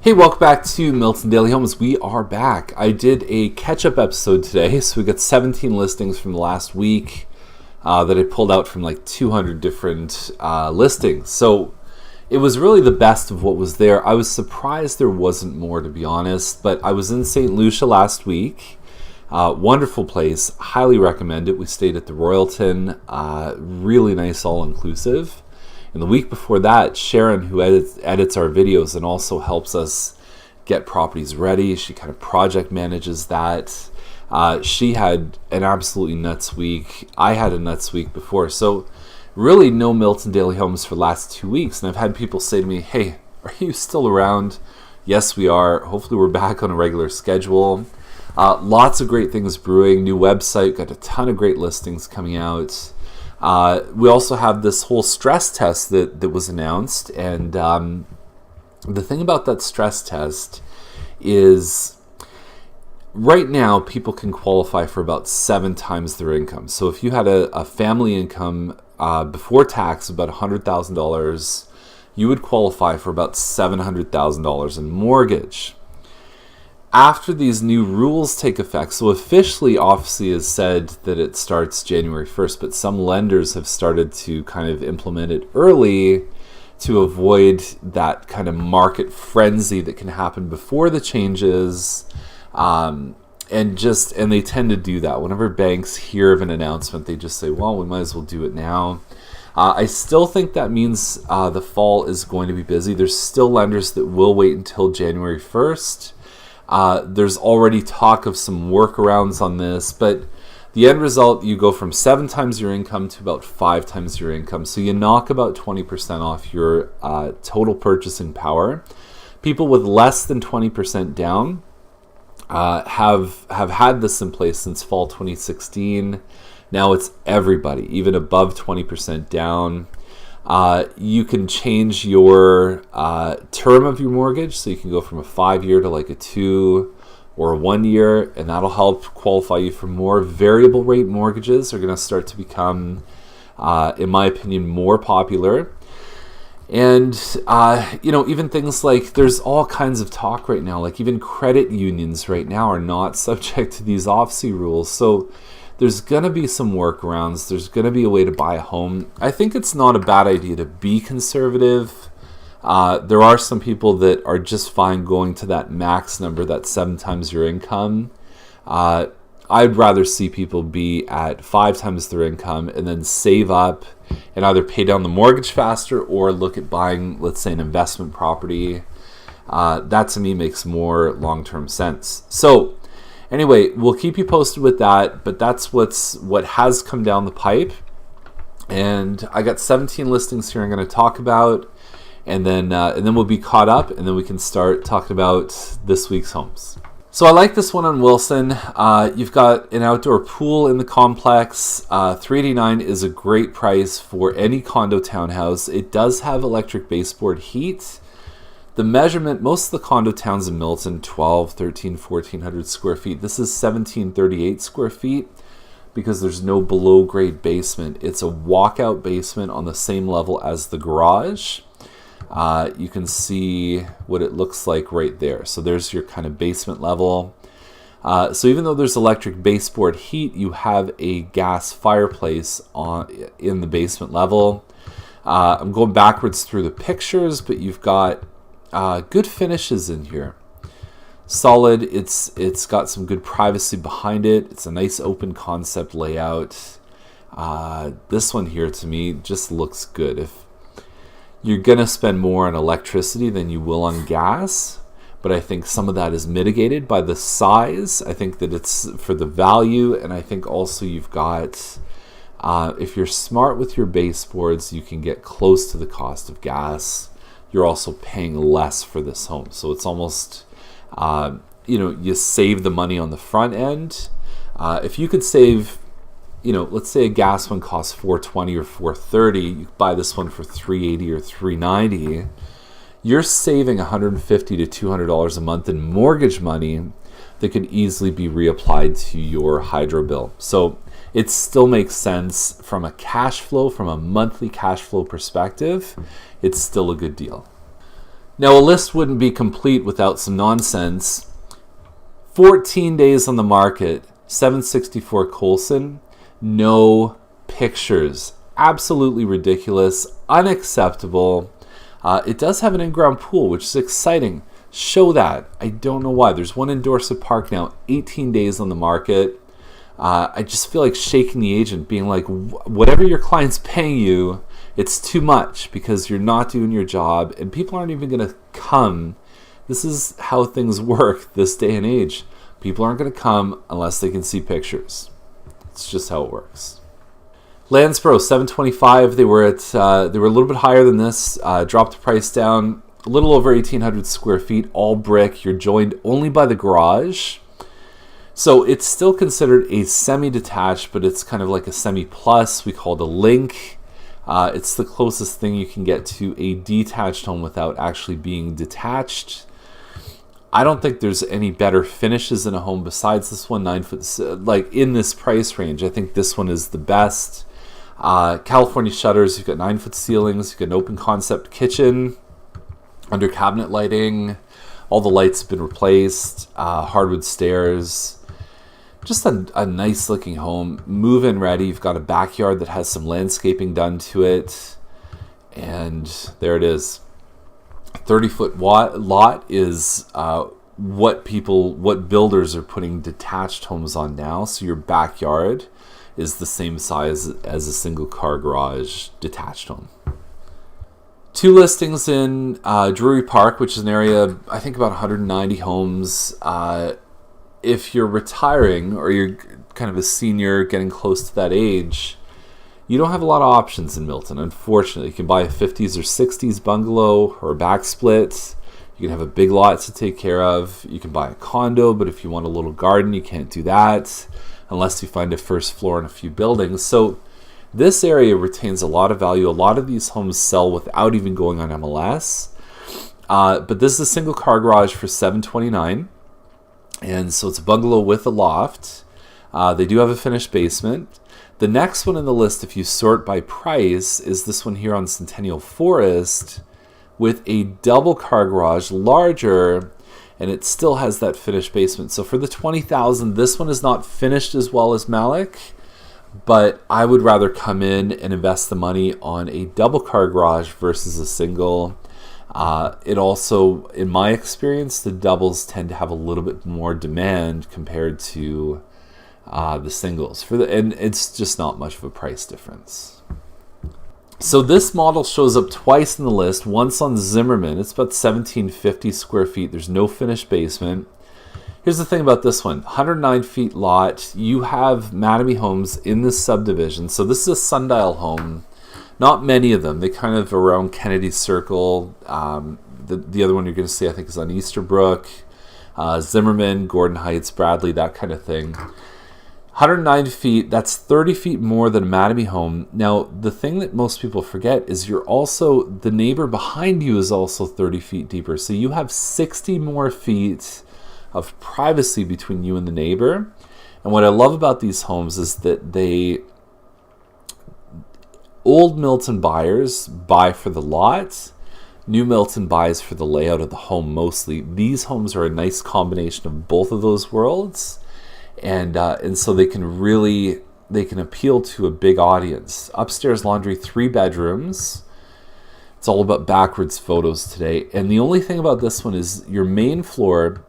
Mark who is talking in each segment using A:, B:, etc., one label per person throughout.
A: Hey, welcome back to Milton Daily Homes. We are back. I did a catch-up episode today, so we got 17 listings from the last week that I pulled out from like 200 different listings. So it was really the best of what was there. I was surprised there wasn't more, to be honest, but I was in St. Lucia last week. Wonderful place. Highly recommend it. We stayed at the Royalton. Really nice, all-inclusive. And the week before that, Sharon, who edits our videos and also helps us get properties ready, she kind of project manages that. She had an absolutely nuts week. I had a nuts week before. So really no Milton Daily Homes for the last 2 weeks. And I've had people say to me, hey, are you still around? Yes, we are. Hopefully we're back on a regular schedule. Lots of great things brewing. New website, got a ton of great listings coming out. We also have this whole stress test that was announced, and the thing about that stress test is right now people can qualify for about 7 times their income. So if you had a family income before tax about $100,000, you would qualify for about $700,000 in mortgage. After these new rules take effect, so officially Office has said that it starts January 1st, but some lenders have started to kind of implement it early to avoid that kind of market frenzy that can happen before the changes. And they tend to do that. Whenever banks hear of an announcement, they just say, well, we might as well do it now. I still think that means the fall is going to be busy. There's still lenders that will wait until January 1st. There's already talk of some workarounds on this, but the end result, you go from 7 times your income to about 5 times your income. So you knock about 20% off your total purchasing power. People with less than 20% down have had this in place since fall 2016. Now it's everybody, even above 20% down. You can change your term of your mortgage, so you can go from a 5-year to like a 2 or a 1 year, and that'll help qualify you for more. Variable rate mortgages are going to start to become, in my opinion, more popular. And even things like, there's all kinds of talk right now, like even credit unions right now are not subject to these OFC rules. So there's going to be some workarounds. There's going to be a way to buy a home. I think it's not a bad idea to be conservative. There are some people that are just fine going to that max number, that 7 times your income. I'd rather see people be at 5 times their income and then save up and either pay down the mortgage faster or look at buying, let's say, an investment property. That to me makes more long-term sense. So anyway, we'll keep you posted with that, but that's what has come down the pipe. And I got 17 listings here I'm going to talk about, and then we'll be caught up, and then we can start talking about this week's homes. So I like this one on Wilson. You've got an outdoor pool in the complex. $389 is a great price for any condo townhouse. It does have electric baseboard heat. The measurement, most of the condo towns in Milton, 12, 13, 1,400 square feet. This is 1,738 square feet because there's no below grade basement. It's a walkout basement on the same level as the garage. You can see what it looks like right there. So there's your kind of basement level. So even though there's electric baseboard heat, you have a gas fireplace in the basement level. I'm going backwards through the pictures, but you've got good finishes in here. Solid. It's got some good privacy behind it. It's a nice open concept layout. This one here to me just looks good. If you're gonna spend more on electricity than you will on gas, but I think some of that is mitigated by the size. I think that it's for the value, and I think also you've got, if you're smart with your baseboards, you can get close to the cost of gas. You're also paying less for this home. So it's almost, you save the money on the front end. If you could save, let's say a gas one costs $420 or $430, you buy this one for $380 or $390. You're saving $150 to $200 a month in mortgage money that could easily be reapplied to your hydro bill. So it still makes sense from a cash flow, from a monthly cash flow perspective. It's still a good deal. Now, a list wouldn't be complete without some nonsense. 14 days on the market, 764 Coulson, no pictures. Absolutely ridiculous, unacceptable. It does have an in-ground pool, which is exciting. Show that. I don't know why. There's one in Dorset Park now, 18 days on the market. I just feel like shaking the agent, being like, whatever your client's paying you, it's too much because you're not doing your job and people aren't even going to come. This is how things work this day and age. People aren't going to come unless they can see pictures. It's just how it works. Landsborough, 725. They were a little bit higher than this. Dropped the price down a little over 1,800 square feet, all brick. You're joined only by the garage. So it's still considered a semi-detached, but it's kind of like a semi-plus. We call it a link. It's the closest thing you can get to a detached home without actually being detached. I don't think there's any better finishes in a home besides this one, 9 foot, like in this price range. I think this one is the best. California shutters, you've got 9 foot ceilings, you've got an open concept kitchen, under cabinet lighting, all the lights have been replaced, hardwood stairs. Just a nice looking home, move-in ready. You've got a backyard that has some landscaping done to it. And there it is. 30-foot lot is what builders are putting detached homes on now. So your backyard is the same size as a single car garage detached home. 2 listings in Drury Park, which is an area, I think about 190 homes. If you're retiring or you're kind of a senior getting close to that age, you don't have a lot of options in Milton, unfortunately. You can buy a 50s or 60s bungalow or a back split. You can have a big lot to take care of. You can buy a condo, but if you want a little garden, you can't do that unless you find a first floor and a few buildings. So this area retains a lot of value. A lot of these homes sell without even going on MLS. But this is a single car garage for $729. And so it's a bungalow with a loft. They do have a finished basement. The next one in the list, if you sort by price, is this one here on Centennial Forest with a double car garage, larger, and it still has that finished basement. So for the $20,000, this one is not finished as well as Malik, but I would rather come in and invest the money on a double car garage versus a single. It also, in my experience, the doubles tend to have a little bit more demand compared to the singles. And it's just not much of a price difference. So this model shows up twice in the list. Once on Zimmerman. It's about 1,750 square feet. There's no finished basement. Here's the thing about this one. 109 feet lot. You have Mattamy homes in this subdivision. So this is a sundial home. Not many of them. They kind of around Kennedy Circle. The other one you're going to see, I think, is on Easterbrook, Zimmerman, Gordon Heights, Bradley, that kind of thing. 109 feet, that's 30 feet more than a Mattamy home. Now, the thing that most people forget is the neighbor behind you is also 30 feet deeper. So you have 60 more feet of privacy between you and the neighbor. And what I love about these homes is that Old Milton buyers buy for the lot. New Milton buys for the layout of the home mostly. These homes are a nice combination of both of those worlds. And so they can appeal to a big audience. Upstairs laundry, 3 bedrooms. It's all about backwards photos today. And the only thing about this one is your main floor,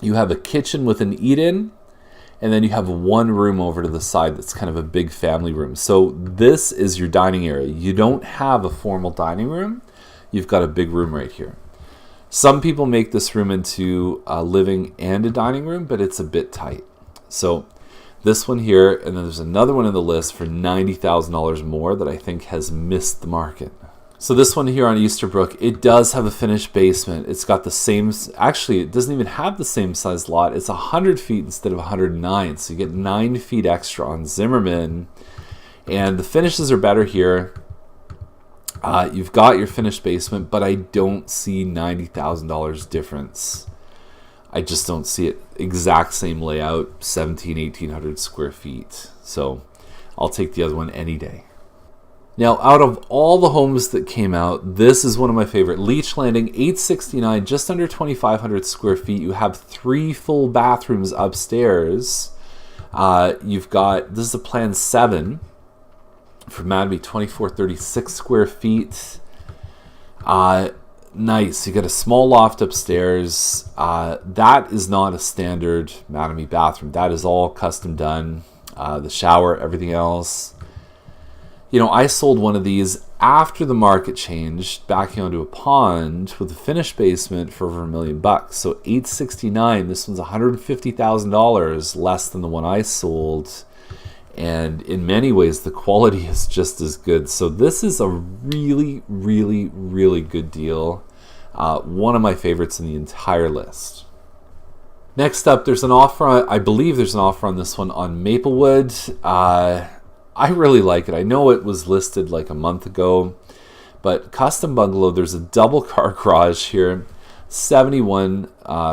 A: you have a kitchen with an eat-in, and then you have one room over to the side that's kind of a big family room. So this is your dining area. You don't have a formal dining room. You've got a big room right here. Some people make this room into a living and a dining room, but it's a bit tight. So this one here, and then there's another one in the list for $90,000 more that I think has missed the market. So this one here on Easterbrook, it does have a finished basement. It's got the same, actually it doesn't even have the same size lot. It's 100 feet instead of 109. So you get 9 feet extra on Zimmerman. And the finishes are better here. You've got your finished basement, but I don't see $90,000 difference. I just don't see it. Exact same layout, 1,800 square feet. So I'll take the other one any day. Now, out of all the homes that came out, this is one of my favorite. Leech Landing, 869, just under 2,500 square feet. You have 3 full bathrooms upstairs. You've got, this is a Plan 7 for Mattamy, 2,436 square feet. Nice. You got a small loft upstairs. That is not a standard Mattamy bathroom. That is all custom done. The shower, everything else. You know, I sold one of these after the market changed, backing onto a pond with a finished basement for over $1 million. So $869. This one's $150,000 less than the one I sold, and in many ways the quality is just as good. So this is a really, really, really good deal. One of my favorites in the entire list. Next up, there's an offer. I believe there's an offer on this one on Maplewood. I really like it. I know it was listed like a month ago, but custom bungalow, there's a double car garage here, 71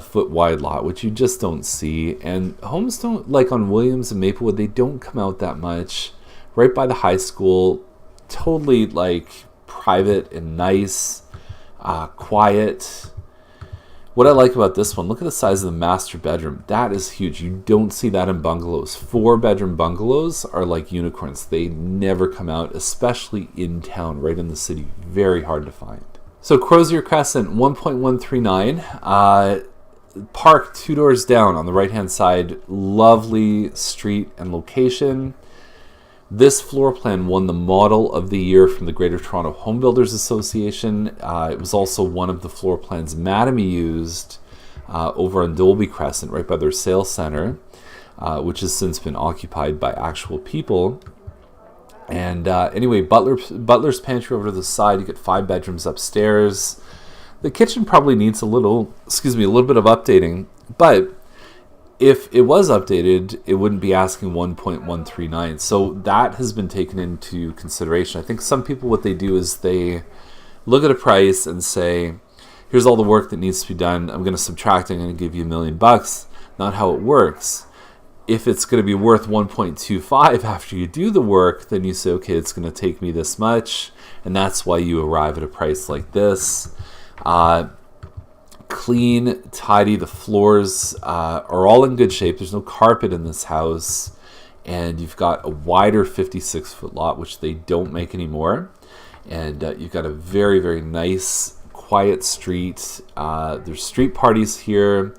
A: foot wide lot, which you just don't see. And homes don't, like on Williams and Maplewood, they don't come out that much. Right by the high school, totally like private and nice, quiet. What I like about this one, look at the size of the master bedroom. That is huge. You don't see that in bungalows. 4-bedroom bungalows are like unicorns. They never come out, especially in town, right in the city. Very hard to find. So Crozier Crescent, 1.139. Park 2 doors down on the right-hand side. Lovely street and location. This floor plan won the Model of the Year from the Greater Toronto Home Builders Association. It was also one of the floor plans Mattamy used over on Dolby Crescent, right by their sales center, which has since been occupied by actual people. And anyway, Butler's Pantry over to the side. You get 5 bedrooms upstairs. The kitchen probably needs a little bit of updating, but if it was updated, it wouldn't be asking 1.139. So that has been taken into consideration. I think some people, what they do is they look at a price and say, here's all the work that needs to be done. I'm going to subtract, I'm going to give you $1 million. Not how it works. If it's going to be worth 1.25 after you do the work, then you say, okay, it's going to take me this much. And that's why you arrive at a price like this. Clean, tidy. The floors are all in good shape. There's no carpet in this house, and you've got a wider 56-foot lot, which they don't make anymore. And you've got a very, very nice, quiet street. There's street parties here.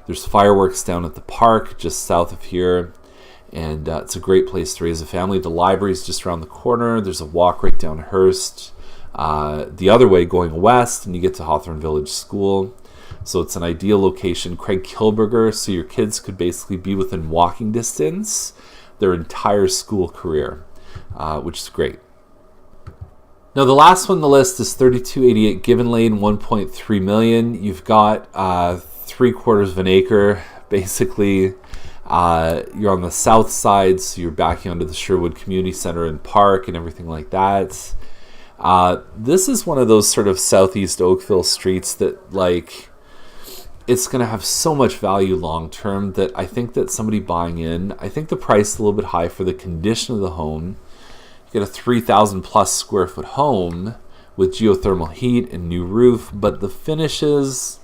A: There's fireworks down at the park just south of here, and it's a great place to raise a family. The library's just around the corner. There's a walk right down Hearst the other way going west, and you get to Hawthorne Village School. So it's an ideal location. Craig Kilberger, so your kids could basically be within walking distance their entire school career, which is great. Now the last one on the list is 3288 Given Lane, 1.3 million. You've got 3/4 of an acre. Basically, you're on the south side, so you're backing onto the Sherwood Community Center and Park and everything like that. This is one of those sort of southeast Oakville streets that, like, it's going to have so much value long term that I think that somebody buying in, I think the price is a little bit high for the condition of the home. You get a 3,000 plus square foot home with geothermal heat and new roof, but the finishes,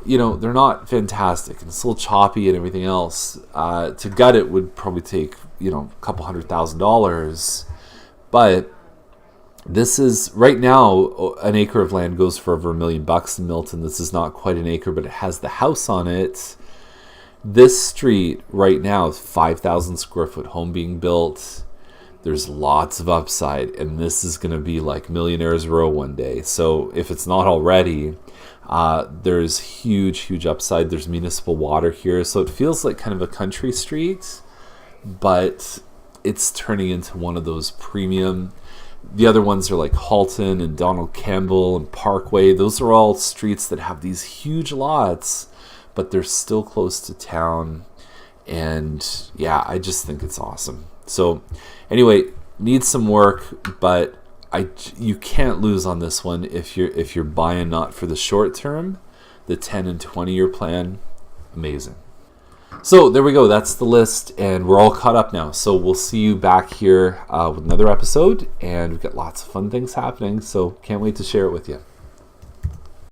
A: you know, they're not fantastic, and it's a little choppy and everything else. To gut it would probably take, you know, a couple $100,000, but this is, right now, an acre of land goes for over $1 million in Milton. This is not quite an acre, but it has the house on it. This street right now is 5,000 square foot home being built. There's lots of upside, and this is going to be like Millionaires Row one day. So if it's not already, there's huge upside. There's municipal water here, so it feels like kind of a country street, but it's turning into one of those premium. The other ones are like Halton and Donald Campbell and Parkway. Those are all streets that have these huge lots, but they're still close to town. And yeah, I just think it's awesome. So anyway, needs some work, but you can't lose on this one if you're buying not for the short term. The 10 and 20 year plan, amazing. So there we go. That's the list, and we're all caught up now. So we'll see you back here with another episode, and we've got lots of fun things happening. So can't wait to share it with you.